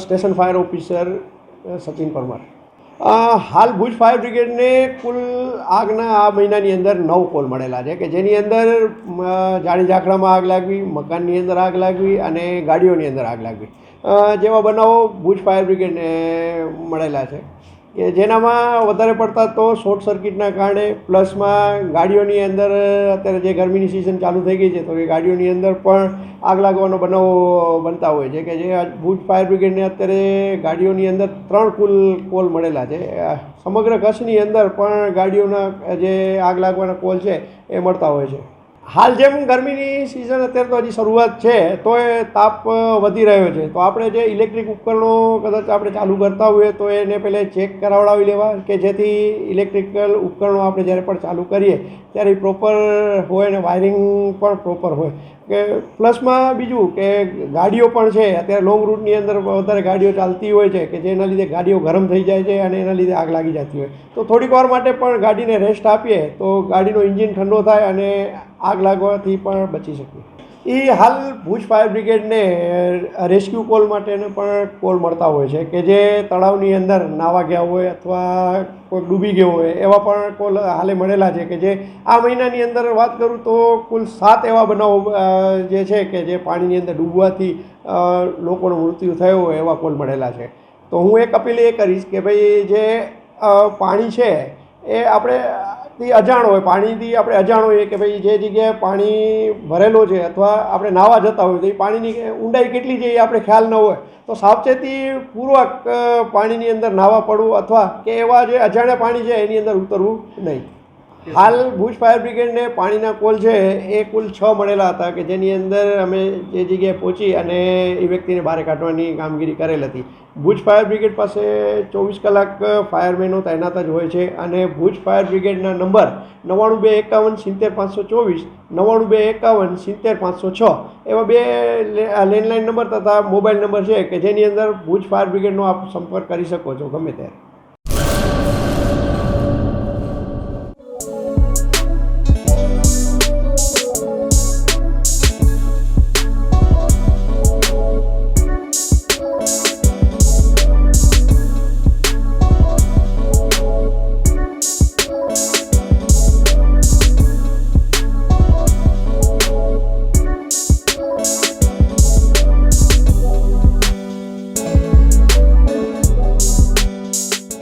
Station fire officer Sachin Parmar. હાલ Bhuj fire બ્રિગેડને કુલ આગના આ મહિનાની અંદર 9 કોલ મળેલા છે કે જેની અંદર જાડી ઝાકડામાં આગ લાગવી, મકાનની અંદર આગ લાગવી અને ગાડીઓની અંદર આગ લાગવી જેવા બનાવો ભુજ ફાયર બ્રિગેડને મળેલા છે કે જેનામાં વધારે પડતા તો શોર્ટ સર્કિટના કારણે પ્લસમાં ગાડીઓની અંદર અત્યારે જે ગરમીની સિઝન ચાલુ થઈ ગઈ છે તો એ ગાડીઓની અંદર પણ આગ લાગવાનો બનાવો બનતા હોય છે કે જે ભુજ ફાયર બ્રિગેડને અત્યારે ગાડીઓની અંદર 3 કુલ કોલ મળેલા છે। સમગ્ર કચ્છની અંદર પણ ગાડીઓના જે આગ લાગવાના કોલ છે એ મળતા હોય છે। હાલ જેમ ગરમીની સિઝન અત્યારે તો હજી શરૂઆત છે તો એ તાપ વધી રહ્યો છે તો આપણે જે ઇલેક્ટ્રિક ઉપકરણો કદાચ આપણે ચાલુ કરતા હોઈએ તો એને પહેલાં ચેક કરાવડાવી લેવા કે જેથી ઇલેક્ટ્રિકલ ઉપકરણો આપણે જ્યારે પણ ચાલુ કરીએ ત્યારે પ્રોપર હોય અને વાયરિંગ પણ પ્રોપર હોય કે પ્લસમાં બીજું કે ગાડીઓ પણ છે અત્યારે લોંગ રૂટની અંદર વધારે ગાડીઓ ચાલતી હોય છે કે જેના લીધે ગાડીઓ ગરમ થઈ જાય છે અને એના લીધે આગ લાગી જતી હોય તો થોડીક વાર માટે પણ ગાડીને રેસ્ટ આપીએ તો ગાડીનો એન્જિન ઠંડો થાય અને આગ લાગવાથી પણ બચી શકીએ। એ હાલ ભુજ ફાયર બ્રિગેડને રેસ્ક્યુ કોલ માટેને પણ કોલ મળતા હોય છે કે જે તળાવની અંદર નાવા ગયા હોય અથવા કોઈ ડૂબી ગયો હોય એવા પણ કોલ હાલે મળેલા છે કે જે આ મહિનાની અંદર વાત કરું તો કુલ 7 એવા બનાવો જે છે કે જે પાણીની અંદર ડૂબવાથી લોકોનું મૃત્યુ થયું હોય એવા કોલ મળેલા છે। તો હું એક અપીલ એ કરીશ કે ભાઈ જે પાણી છે એ આપણે અજાણ હોય પાણીથી આપણે અજાણ હોઈએ કે ભાઈ જે જગ્યાએ પાણી ભરેલો છે અથવા આપણે નાહવા જતા હોય તો એ પાણીની ઊંડાઈ કેટલી છે એ આપણે ખ્યાલ ન હોય તો સાવચેતીપૂર્વક પાણીની અંદર નાહવા પડવું અથવા કે એવા જે અજાણ્યા પાણી છે એની અંદર ઉતરવું નહીં। હાલ ભુજ ફાયર બ્રિગેડને પાણીના કોલ છે એ કુલ 6 મળેલા હતા કે જેની અંદર અમે જે જગ્યાએ પહોંચી અને એ વ્યક્તિને બહાર કાઢવાની કામગીરી કરેલ હતી। ભુજ ફાયર બ્રિગેડ પાસે 24 કલાક ફાયરમેનો તૈનાત જ હોય છે અને ભુજ ફાયર બ્રિગેડના નંબર 9251 70550 9251 70506 એવા 2 લેન્ડલાઇન નંબર તથા મોબાઈલ નંબર છે કે જેની અંદર ભુજ ફાયર બ્રિગેડનો આપ સંપર્ક કરી શકો છો ગમે ત્યારે।